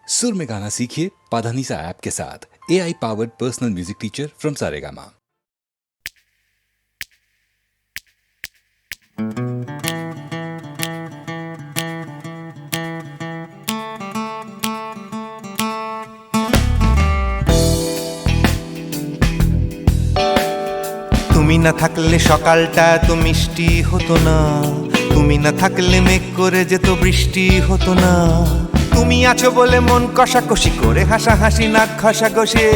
सुर में गाना सीखिए पाधानीसा ऐप के साथ। AI powered personal music teacher from Saregama. তুমি না থাকলে সকালটা এত মিষ্টি হতো না, তুমি না থাকলে মেঘ করে যেত বৃষ্টি হতো না। তুমি আছো বলে মন কষাকষি করে হাসাহাসি নাক ঘষাঘষি।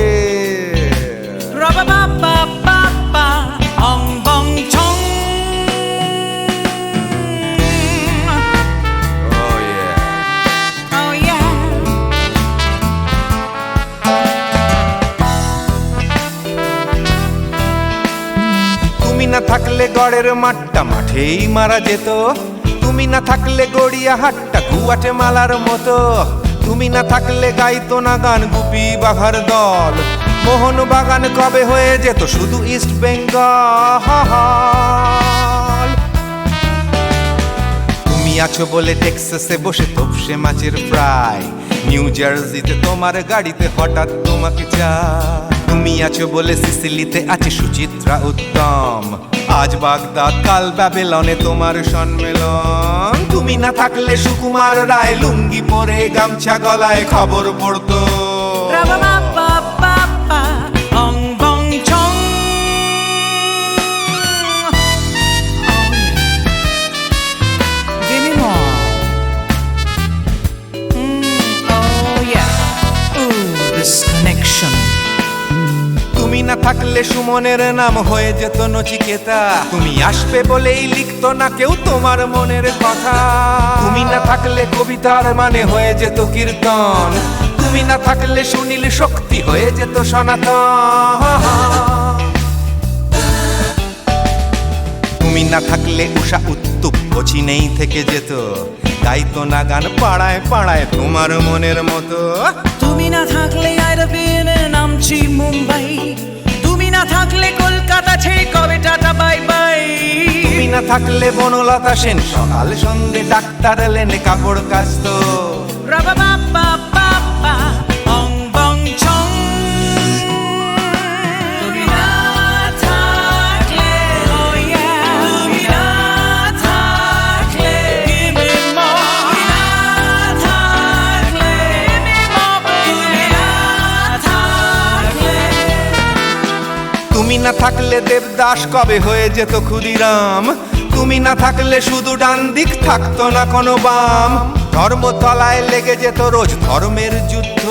তুমি না থাকলে গড়ের মাঠটা মাঠেই মারা যেত, তুমি না থাকলে গড়িয়া হাটটা গুয়াটে মালার মতো। তুমি না থাকলে গাইতো না গান গুপি বাঘার দল, মোহন বাগান কবে হয়ে যেত শুধু ইস্ট বেঙ্গল। তুমি আছো বলে টেক্সাসে বসে তোপসে মাছের ফ্রাই, নিউ জার্সিতে তোমার গাড়িতে হঠাৎ তোমাকে চাই। তুমি আছো বলে সিসিলিতে আছে সুচিত্রা উত্তম, আজ বাগদাদ কাল ব্যাবিলনে তোমার সম্মেলন। তুমি না থাকলে সুকুমার রায় লুঙ্গি পরে গামছা গলায় খবর পড়তো। তুমি না থাকলে সুমনের নাম হয়ে যেত নচিকেতা, তুমি আসবে বলেই লিখতো না কেউ তোমার মনের কথা। তুমি না থাকলে কবিতার মানে হয়ে যেত কীর্তন, তুমি না থাকলে সুনীল শক্তি হয়ে যেত সনাতন। তুমি না থাকলে উষা উত্তুপ কোচিনেই থেকে যেত, গাইতো না গান পাড়ায় পাড়ায় তোমার মনের মতো। তুমি না থাকলে নামছি মুম্বাই, তুমি না থাকলে কলকাতা ছেড়ে কবে টাটা বাই বাই। তুমি না থাকলে বনলতা সেন সকাল সন্ধে ডাক্তার লেনে কাপড় কাচতো। তুমি না থাকলে, তুমি না থাকলে, তুমি না থাকলে, তুমি না থাকলে। তুমি না থাকলে দেবদাস কবে হয়ে যেত ক্ষুদিরাম, তুমি না থাকলে শুধু ডান দিক থাকতো না কোনো বাম। ধর্মতলায় লেগে যেত রোজ ধর্মের যুদ্ধ,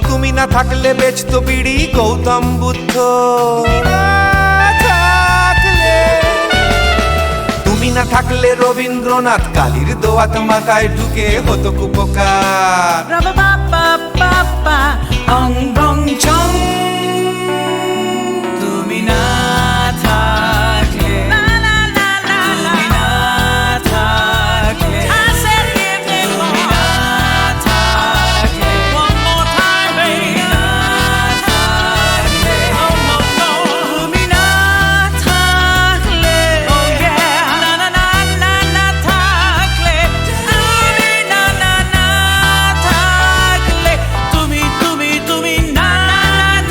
তুমি না থাকলে বেচতো বিড়ি গৌতম বুদ্ধ। তুমি না থাকলে রবীন্দ্রনাথ কালীর দোয়াত মাথায় ঢুকে হতো কুপকার। তুমি না থাকলে, তুমি না থাকলে, তুমি না থাকলে, তুমি না থাকলে, তুমি না থাকলে, না না না না না থাকলে, তুমি না না না থাকলে, তুমি তুমি তুমি না না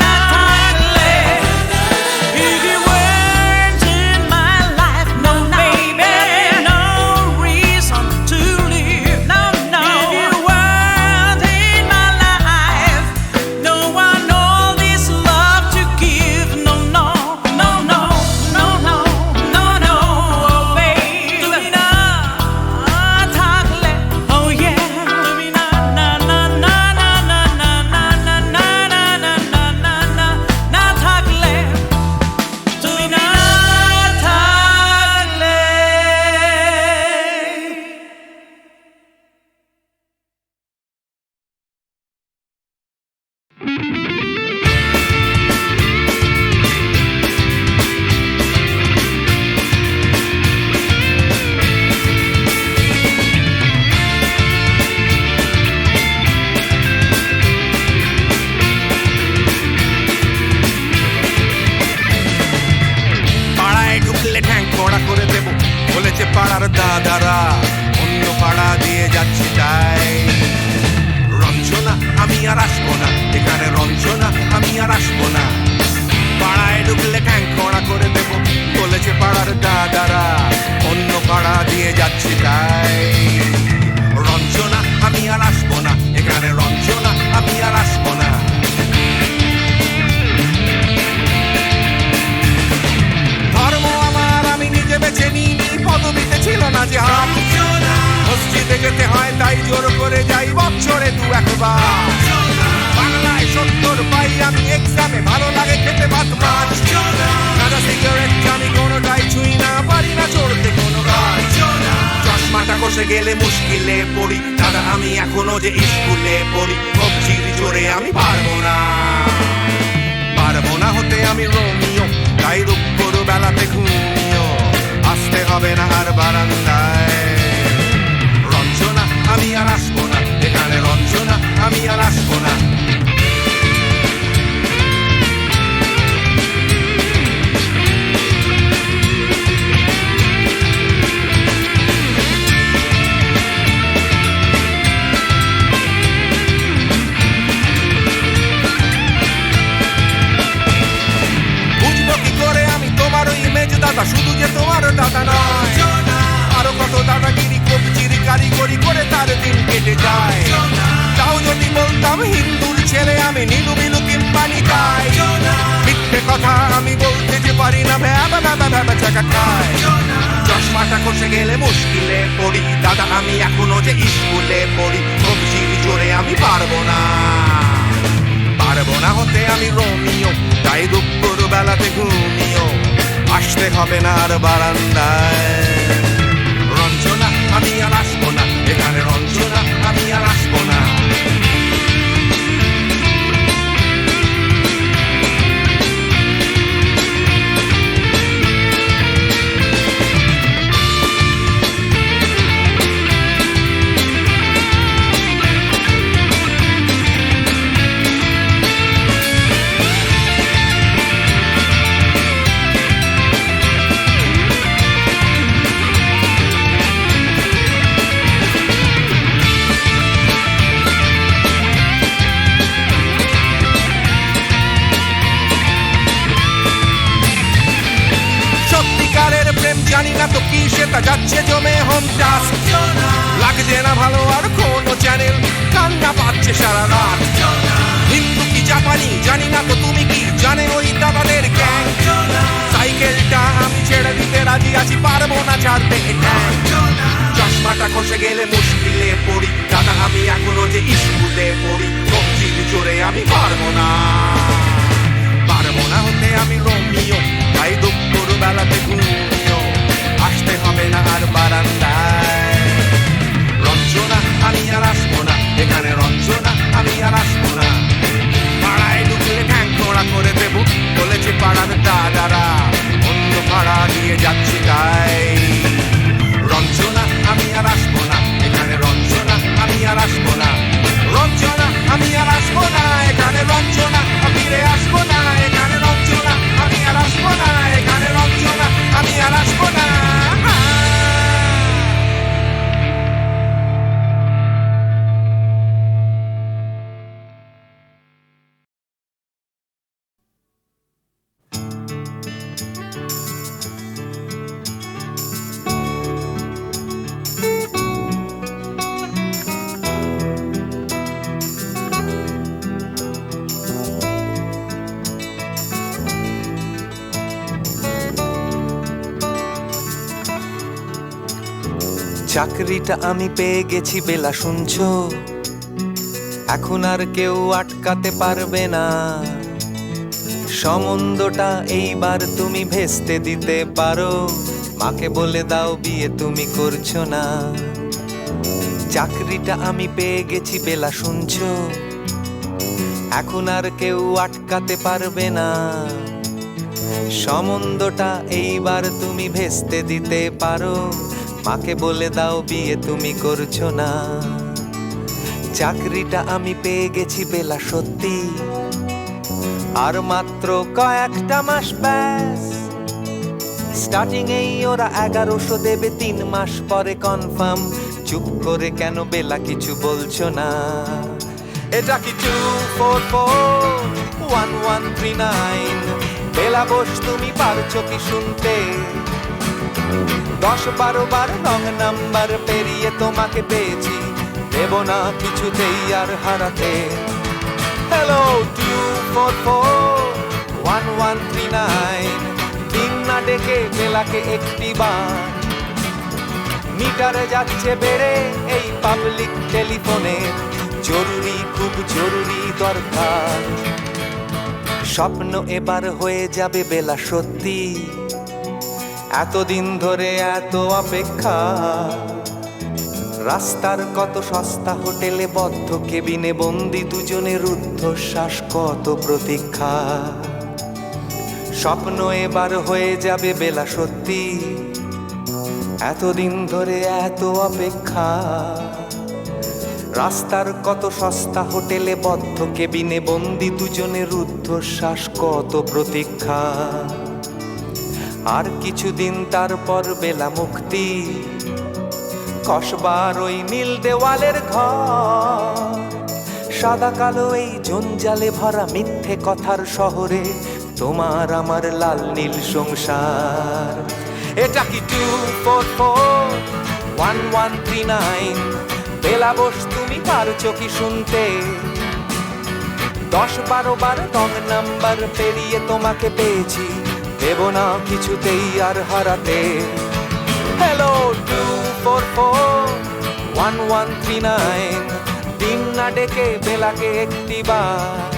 না থাকলে। If you weren't in my life, no baby, no reason to live, no no. If you weren't in my life, no one all this love to give, no no no no no no no no, oh baby. তুমি না থাকলে, oh yeah, তুমি না না না না না না না না না না না না না না না না থাকলে, তুমি না থাকলে। পাড়ায় ঢুকলে ঠ্যাং কড়া করে দেব বলেছে পাড়ার দাদারা, অন্য পাড়া দিয়ে যাচ্ছি তাই। রঞ্জনা দিয়ে যাচ্ছি তাই। রঞ্জনা আমি আর আসবো না এখানে, রঞ্জনা আমি আর আসবো না। ধর্ম আমার আমি নিজে বেছে নিইনি, পদবিতে ছিল না যে হাত। মসজিদে যেতে হয় তাই জোর করে যাই বছরে 2-1 বাংলায় 70 পাই আমি এক্সামে, ভালো লাগে খেতে ভাত মাছ। সাদা সিগারেট আমি কোনোটাই ছুঁই না, পারি না চড়তে কোনো গাছ। চশমাটা কষে গেলে মুশকিলে পড়ি দাদা, আমি এখনো যে স্কুলে পড়ি। কবজির জোরে আমি পারবো না, পারবো না হতে আমি রোমিও, তাই দুপুর বেলাতে ঘুমিও আসতে হবে না আর বারান্দায়। রঞ্জনা আমি আর আসবো না এখানে, রঞ্জনা আমি আর আসবো না। বুঝবো কি করে আমি তোমার ইমেজ দাদা, শুধু যে তোমার দাদা নয়, আরো কত দাদাগিরি কবজির কারিগরি করে তার দিন কেটে যায়। তাও যদি বলতাম হিন্দুর ছেলে আমি, নীলু বিলু কিংবা নিতাই। মিথ্যে কথা আমি বলতে যে পারি না, ভ্যাবা ভ্যাবা ভ্যাবা চাকা খায়। চশমাটা কষে গেলে মুশকিলে পড়ি দাদা, আমি এখনো যে স্কুলে পড়ি। কবজির জোরে আমি পারবো না, পারবো না হতে আমি রোমিও, তাই দুপুর বেলাতে ঘুমিও আসতে হবে না আর বারান্দায়। রঞ্জনা আমি আর আসবো না এখানে, রঞ্জনা আমি আর আসবো না। জানি না তো কি সেটা যাচ্ছে জমে হোম টাস্ক, লাগছে না ভালো আর কোনো চ্যানেল, কান্না পাচ্ছে সারা রাত। হিন্দু কি জাপানি জানি না তো তুমি কি জানে ওই দাদাদের গ্যাং। সাইকেলটা আমি ছেড়ে দিতে রাজি আছি, পারবো না ছাড়তে এটা। চশমাটা খসে গেলে মুশকিলে পড়ি দাদা, আমি এখনো যে স্কুলে পড়ি। কবজির জোরে আমি পারবো না, পারবো না হতে আমি রোমিও, তাই দুপুর বেলাতে ঘুমিও আসতে হবে না আর বারান্দায়। রঞ্জনা আমি আর আসবো না এখানে, রঞ্জনা আমি আর আসবো না। পাড়ায় ঢুকলে ঠ্যাং খোঁড়া করে দেবো বলেছে পাড়ার দাদারা, অন্য পাড়া দিয়ে যাচ্ছি তাই। রঞ্জনা আমি আর আসবো না এখানে, রঞ্জনা আমি আর আসবো না। রঞ্জনা আমি আর আসবো না এখানে, রঞ্জনা ফিরে আসবো না এখানে, রঞ্জনা আমি আর আসবো না এখানে, রঞ্জনা আমি আর আসবো না। চাকরিটা আমি পেয়ে গেছি বেলা, শুনছো? এখন আর কেউ আটকাতে পারবে না। সম্বন্ধটা এইবার তুমি ভেস্তে দিতে পারো, মাকে বলে দাও বিয়ে তুমি করছো না। চাকরিটা আমি পেয়ে গেছি বেলা, শুনছো? এখন আর কেউ আটকাতে পারবে না। সম্বন্ধটা এইবার তুমি ভেস্তে দিতে পারো, মাকে বলে দাও বিয়ে তুমি করছো না। চাকরিটা আমি পেয়ে গেছি বেলা, সত্যি আর মাত্র কয়েকটা মাস ব্যাস। স্টার্টিং এই ওরা 1100 দেবে, 3 মাস পরে কনফার্ম। চুপ করে কেন বেলা কিছু বলছো না? এটা কি 2441139? বেলা বস তুমি পারছো কি শুনতে? 10-12 বার রং নাম্বার পেরিয়ে তোমাকে পেয়েছি, দেব না কিছুতেই আর হারাতে। হ্যালো 244-1139, দিন না ডেকে বেলাকে একটি বার, মিটারে যাচ্ছে বেড়ে এই পাবলিক টেলিফোনের, জরুরি খুব জরুরি দরকার। স্বপ্ন এবার হয়ে যাবে বেলা সত্যি, এতদিন ধরে এত অপেক্ষা, রাস্তার কত সস্তা হোটেলে বদ্ধ কেবিনে বন্দি দুজনের রুদ্ধশ্বাস, কত প্রতীক্ষা। স্বপ্ন এবার হয়ে যাবে বেলা সত্যি, এতদিন ধরে এত অপেক্ষা, রাস্তার কত সস্তা হোটেলে বদ্ধ কেবিনে বন্দি দুজনের রুদ্ধশ্বাস, কত প্রতীক্ষা। আর কিছুদিন তারপর বেলা মুক্তি, কসবার ওই নীল দেওয়ালের ঘর, সাদা কালো এই জঞ্জালে ভরা মিথ্যে কথার শহরে তোমার আমার লাল নীল সংসার। এটা কি 244-1139, বেলা বস তুমি পারছো কি শুনতে? 10-12 বার রং নাম্বার পেরিয়ে তোমাকে পেয়েছি, দেব না কিছুতেই আর হারাতে। হ্যালো 244-1139, দিন না ডেকে বেলাকে একটি বার,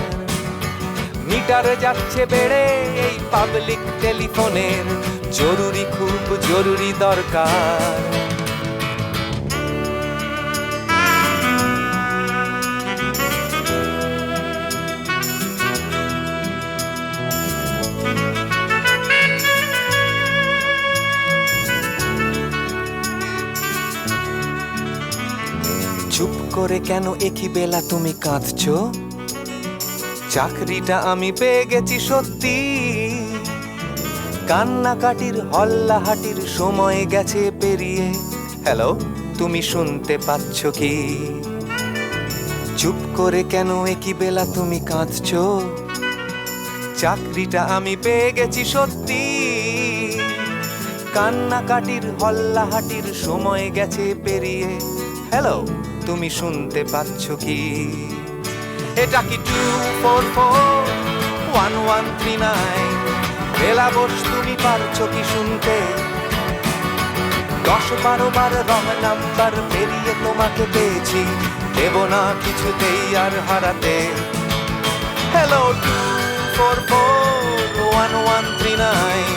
মিটারে যাচ্ছে বেড়ে এই পাবলিক টেলিফোনের, জরুরি খুব জরুরি দরকার। চুপ করে কেন একই বেলা তুমি কাঁদছো? চাকরিটা আমি পেয়ে গেছি সত্যি, কান্নাকাটির হল্লাহাটির সময় গেছে পেরিয়ে। হ্যালো তুমি শুনতে পাচ্ছ কি? চুপ করে কেন একই বেলা তুমি কাঁদছো? চাকরিটা আমি পেয়ে গেছি সত্যি, কান্নাকাটির হল্লাহাটির সময় গেছে পেরিয়ে। হ্যালো তুমি শুনতে পাচ্ছ কি? এটা কি 244-1139, বেলা বস তুমি পারছো কি শুনতে? 10-12 বার রং নাম্বার পেরিয়ে তোমাকে পেয়েছি, দেব না কিছুতেই আর হারাতে। হ্যালো 244-1139,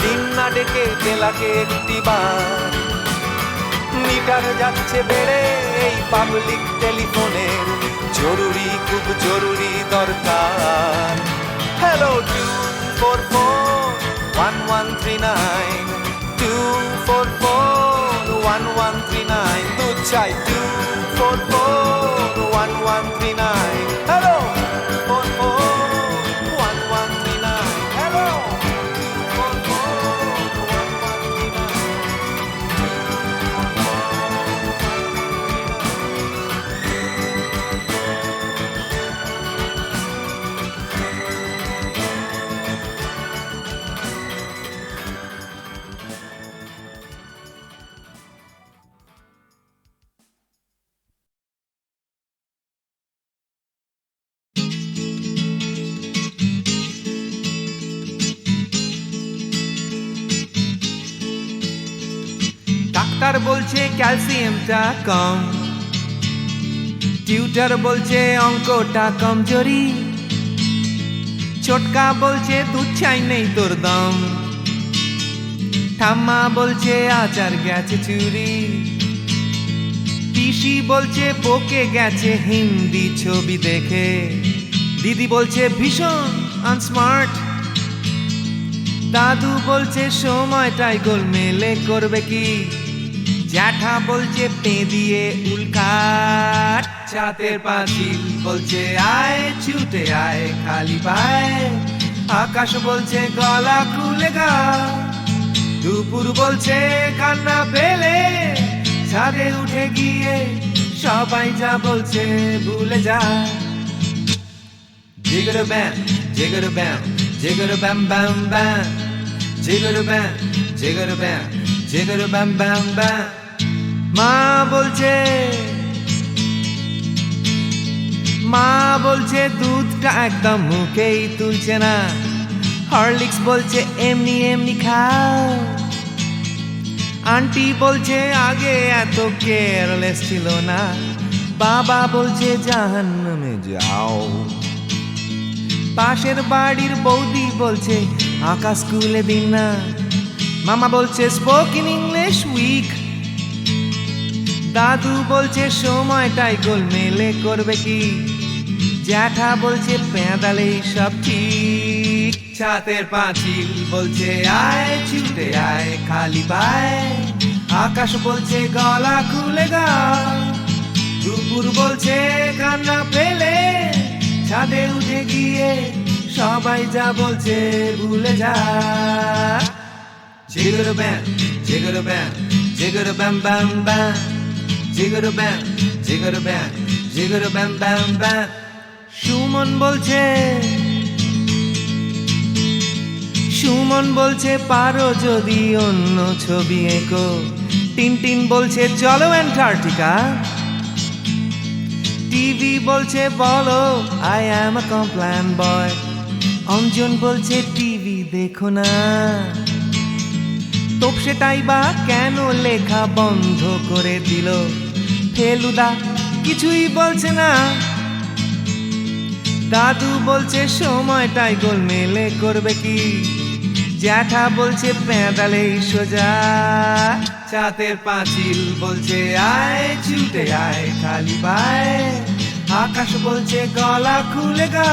দিন না ডেকে বেলাকে একটি বার, মিটার যাচ্ছে বেড়ে এই পাবলিক টেলিফোনের, জরুরি খুব জরুরি দরকার। হ্যালো 244-1139, 244-1139, দুধ চাই 244-1139। Hello 244-1139, hello 244-1139। ডাক্তার বলছে ক্যালসিয়ামটা কম, টিউটার বলছে অঙ্কটা কমজোরি, ছোটকা বলছে দুধ চাই নেই তোর দম, ঠাম্মা বলছে আচার গেছে চুরি, পিসি বলছে বকে গেছে হিন্দি ছবি দেখে, দিদি বলছে ভীষণ আনস্মার্ট, দাদু বলছে সময়টাই গোলমেলে করবে কি, জ্যাঠা বলছে পে দিয়ে উল্কাট, ছাতের পাঁচিল বলছে আয় ছুটে আয় খালি পায়, আকাশ বলছে গলা খুলে গা, দুপুর বলছে কান্না পেলে ছাদে উঠে গিয়ে সবাই যা বলছে ভুলে যা। জিগর ব্যাম জিগর ব্যাম জিগর ব্যাম ব্যাম ব্যাম, জিগর ব্যাম জিগর ব্যাম জিগর ব্যাম ব্যাম ব্যাম মা বলছে দুধটা একদম মুখেই তুলছে না, হরলিক্স বলছে এমনি এমনি খাও, আন্টি বলছে আগে এত কেয়ারলেস ছিল না, বাবা বলছে জাহান্নামে যাও, পাশের বাড়ির বৌদি বলছে আকাশ স্কুলে দিন না, মামা বলছে স্পোকেন ইংলিশ উইক, দাদু বলছে সময়টাই গোলমেলে করবে কি, জ্যাঠা বলছে পেঁদালেই সব ঠিক, ছাতের পাঁচিল বলছে আয় ছুটে আয় খালি পায়, আকাশ বলছে গলা খুলে গা, দুপুর বলছে কান্না পেলে ছাদে উঠে গিয়ে সবাই যা বলছে ভুলে যা। জিগর ব্যাম জিগর ব্যাম জিগর ব্যাম ব্যাম ব্যাম জিগর ব্যাম জিগর ব্যাম জিগর ব্যাম ব্যাম ব্যাম। সুমন বলছে পারো যদি অন্য ছবি এঁকো, টিনটিন বলছে চলো অ্যান্টার্কটিকা, টিভি বলছে বলো আই অ্যাম আ কমপ্ল্যান বয়, অঞ্জন বলছে টিভি দেখো না, তোপসেটাই বা কেন লেখা বন্ধ করে দিল, ফেলুদা কিছুই বলছে না, দাদু বলছে সময়টাই গোলমেলে করবে কি, জ্যাঠা বলছে পেঁদালেই সোজা, ছাতের পাঁচিল বলছে আয় ছুটে আয় খালি পায়, আকাশ বলছে গলা খুলে গা,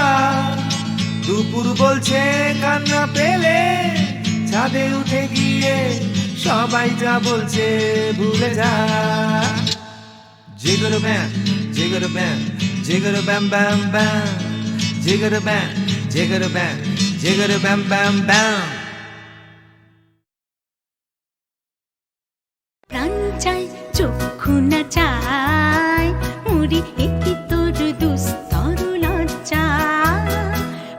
দুপুর বলছে কান্না পেলে ছাদে উঠে গিয়ে সবাই যা বলছে ভুলে যা। জিগর ব্যাম জিগর ব্যাম জিগর ব্যাম ব্যাম ব্যাম জিগর ব্যাম জিগর ব্যাম জিগর ব্যাম ব্যাম ব্যাম। প্রাণ চাই চক্ষু না চাই মুড়ি একটি তোর দুস্তর লজ্জা,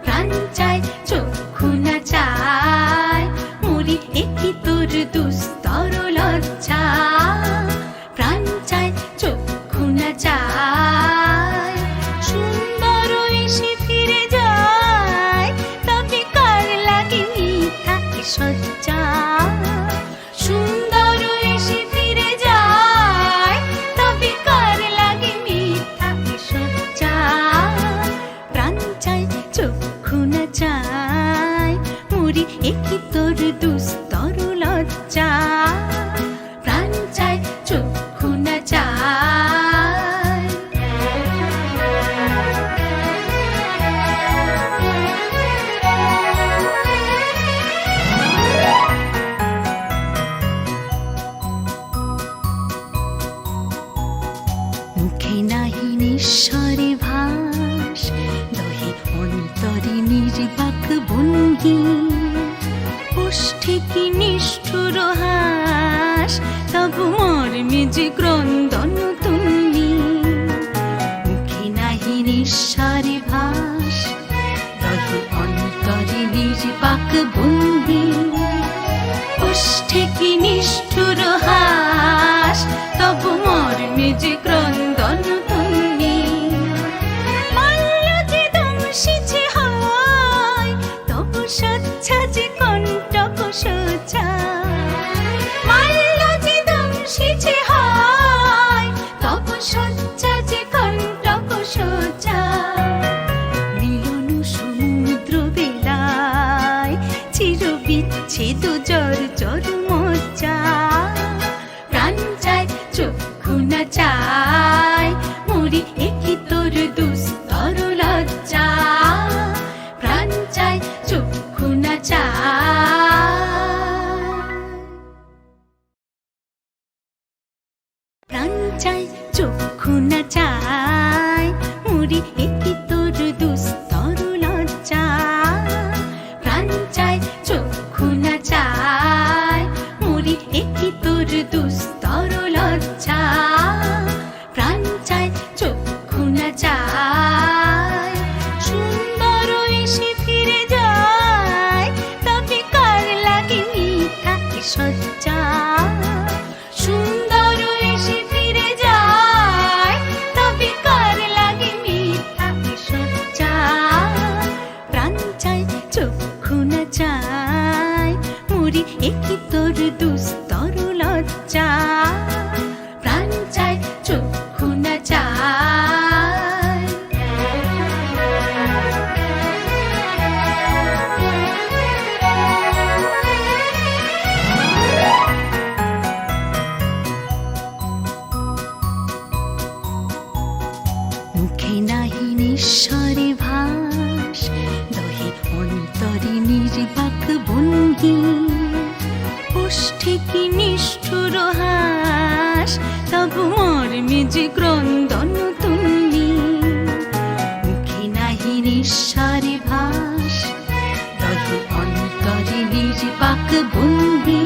প্রাণ চাই চক্ষু না চাই মুড়ি একটি তোর দুস্তর লজ্জা, প্রাণ চাই চক্ষু না চাই সুন্দর এসে ফিরে যায়, তবে কার লাগে মিথ্যা সজ্জা, সুন্দর এসে ফিরে যায় তবে কার লাগে মিথ্যা সজ্জা, প্রাণ চাই চক্ষু না চাই মুড়ি একই তোর দুস্তর লজ্জা, প্রাণ চাই চক্ষু না চাই। মুখে নাহি নিঃস্বরে ভাস, দহে অন্তরে নির্বাক ভঙ্গি, ওষ্ঠে কি নিষ্ঠুর হাস, তবু মর্মে যে ক্রন্দন তুমি, মুখে নাহি নিঃস্বরে ভাস, দহে অন্তরে নির্বাক ভঙ্গি, ওষ্ঠে কি নিষ্ঠুর হাস, তবু মর্মে যে ক্রন্দন তুমি, মাল্য যে দংশিছে হয় তবু সচ্ছা যে কণ্টক সোজা, মাল্য যে দংশিছে হয় তবু সচ্ছা যে কণ্টক সোজা, মিলন সমুদ্র বেলায় চির বিচ্ছেদ জর জর মজ্জা, প্রাণ চাই চক্ষু না চাই মুড়ি একই তোর দুস্তর লজ্জা, প্রাণ চাই চক্ষু না চাই, প্রাণ চাই চক্ষু না চাই মুড়ি একই তোর দুস্তর লজ্জা, প্রাণ চাই চক্ষু না চাই মুড়ি একই তোর দুস্তর লজ্জা, প্রাণ চাই চক্ষু না চাই সুন্দর এসে ফিরে যায় তবে কার লাগে নিঃস্বরে ভাস দহে অন্তরে নির্বাক বন্দি ওষ্ঠে কি নিষ্ঠুর হাস তবু মর্মে যে ক্রন্দন তুল্লি মুখে নাহি নিঃস্বরে ভাস দহে অন্তরে নির্বাক বন্দি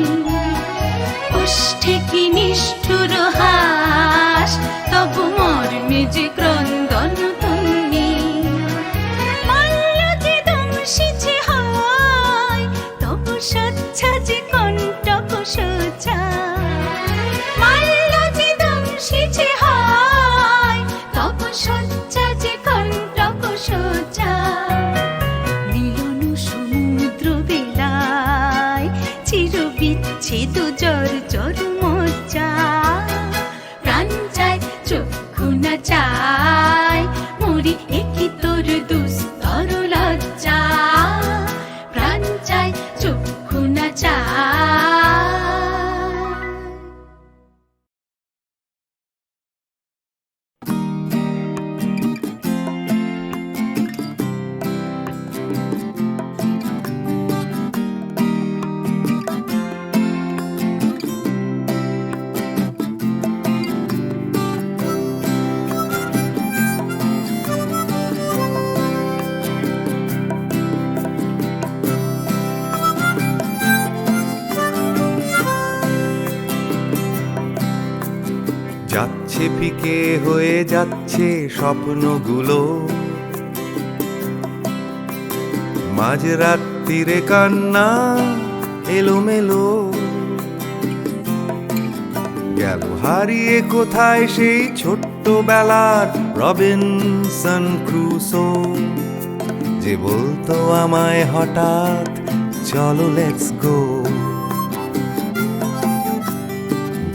ওষ্ঠে কি নিষ্ঠুর হাস তবু মর্মে যে ক্রন্দন তুল্লি মাল্য যে দংশিছে হয় তবু সচ্ছা যে কণ্টক সোচা মাল্য যে দংশিছে হয় তবু সচ্ছা যে কণ্টক সোচা মিলন সমুদ্র বেলায় চির বিচ্ছেদ জর জর মজ্জা প্রাণ চায় চক্ষু না চায় মরি একই তোর দুস্তর লজ্জা প্রাণ চায় চক্ষু না চায় যাচ্ছে ফিকে হয়ে যাচ্ছে স্বপ্নগুলো মাঝরাত্রিরে কান্না এলোমেলো গেল হারিয়ে কোথায় সেই ছোট্টবেলার রবিনসন ক্রুসো যে বলতো আমায় হঠাৎ চলো লেটস গো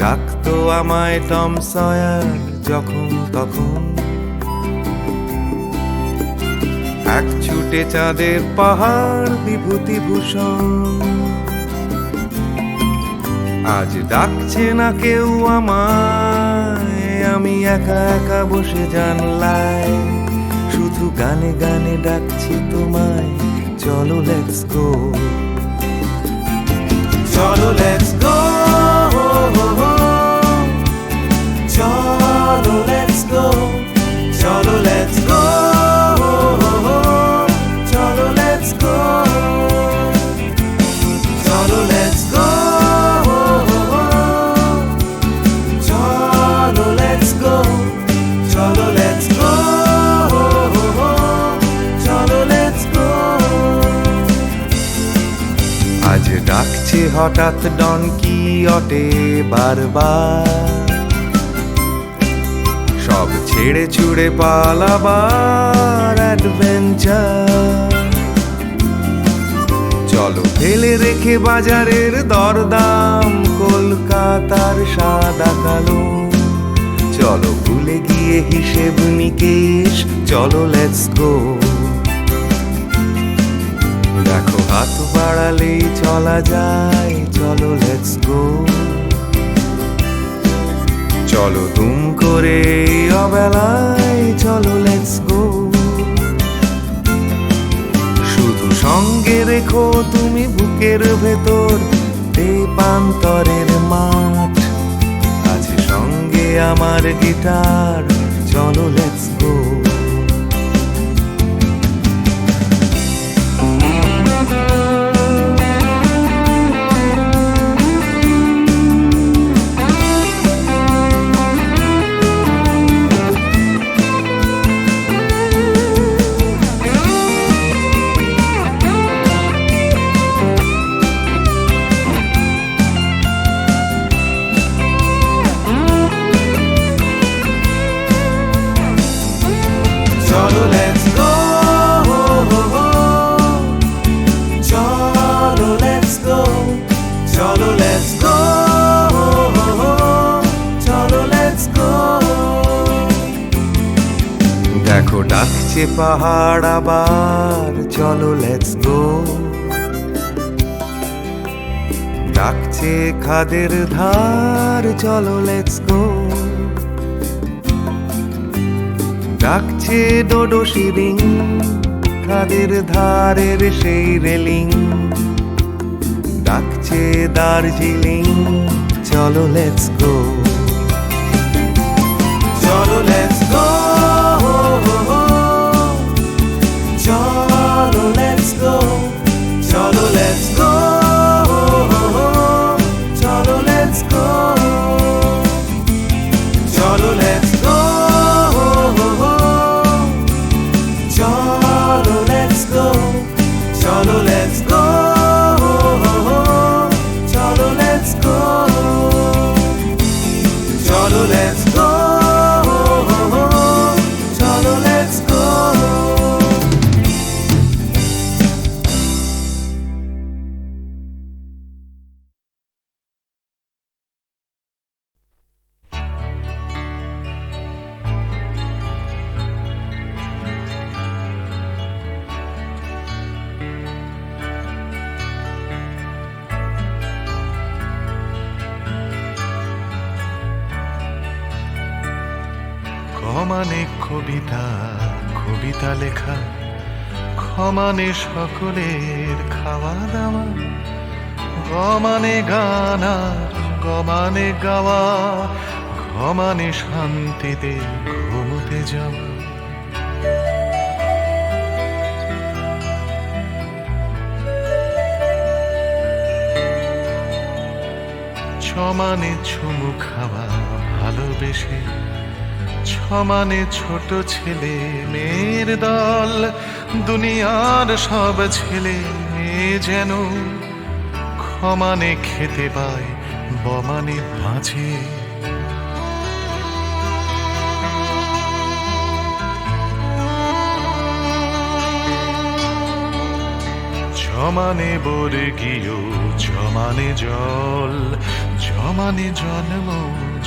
ডাকতো আমায় টম সয়ার যখন তখন এক ছুটে চাঁদের পাহাড় বিভূতিভূষণ আজ ডাকছে না কেউ আমায় আমি একা একা বসে জানলায় শুধু গানে গানে ডাকছি তোমায় চলো লেটস গো চলো লেটস গো চলো লেটস গো চলো লেটস গো চলো লেটস গো চলো লেটস গো চলো লেটস গো চলো লেটস গো চলো লেটস গো আজ ডাকছে হঠাৎ ডন কিয়টে বারবার সব ছেড়ে ছুড়ে পালাবার অ্যাডভেঞ্চার চলো ফেলে রেখে বাজারের দরদাম কলকাতার সাদা কালো চলো ভুলে গিয়ে হিসেব নিকেশ চলো লেটস গো দেখো হাত বাড়ালেই চলা যায় চলো লেটস গো চলো দুম করে অবেলায় চলো লেটস গো শুধু সঙ্গে রেখো তুমি বুকের ভেতর দেবান্তরের মাঠ আছে সঙ্গে আমার গিটার চলো লেটস গো চলো লেটস গো চলো লেটস গো চলো লেটস গো চলো লেটস গো দেখো ডাকছে পাহাড় আবার চলো লেটস গো ডাকছে খাদের ধার চলো লেটস গো ডাকছে ডোডো শিরিং, খাদের ধারের সেই রেলিং, ডাকছে দার্জিলিং, চলো লেটস গো, চলো লেটস গো, চলো লেটস গো, চলো লেটস গো, চলো লেটস গো, চলো লেটস গো, চলো লেটস গো, চলো লেটস গো, চলো লেটস গো, চলো লেটস গো, চলো লেটস গো। ক্ষমানে কবিতা, কবিতা লেখা, ক্ষমানে সকলের খাওয়া দাওয়া, গমানে গান আর গমানে গাওয়া, ঘমানে শান্তিতে ঘুমোতে যাওয়া। সমানে চুমু খাওয়া ভালোবেসে, সমানে ছোট ছেলে মেয়ের দল, দুনিয়ার সব ছেলে মেয়ে যেন ক্ষমানে খেতে পায় বমানে বাঁচে। জমানে বর্গীয়, জমানে জল, জমানে জন্ম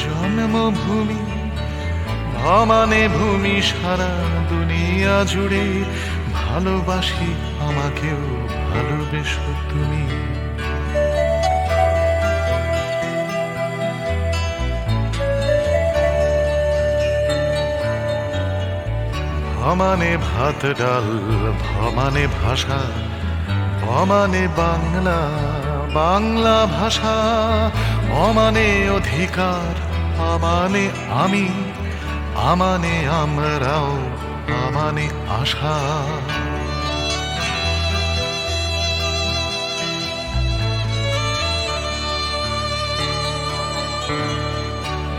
জন্মভূমি, ভমানে ভূমি সারা দুনিয়া জুড়ে, ভালোবাসি আমাকেও ভালোবেসো তুমি। ভমানে ভাত ডাল, ভমানে ভাষা, ভমানে বাংলা বাংলা ভাষা, অমানে অধিকার, আমানে আমি, আমানে আমরাও, আমানে আশা।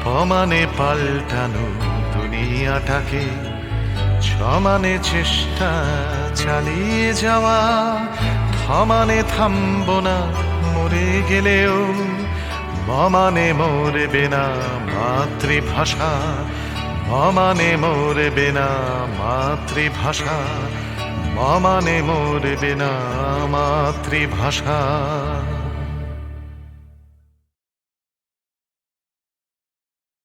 পমানে পাল্টানো দুনিয়াটাকে, সমানে চেষ্টা চালিয়ে যাওয়া, থমানে থামব না মরে গেলেও, মমানে মরবে না মাতৃভাষা, মমানে মরবে না মাতৃভাষা, মমানে মরবে না মাতৃভাষা।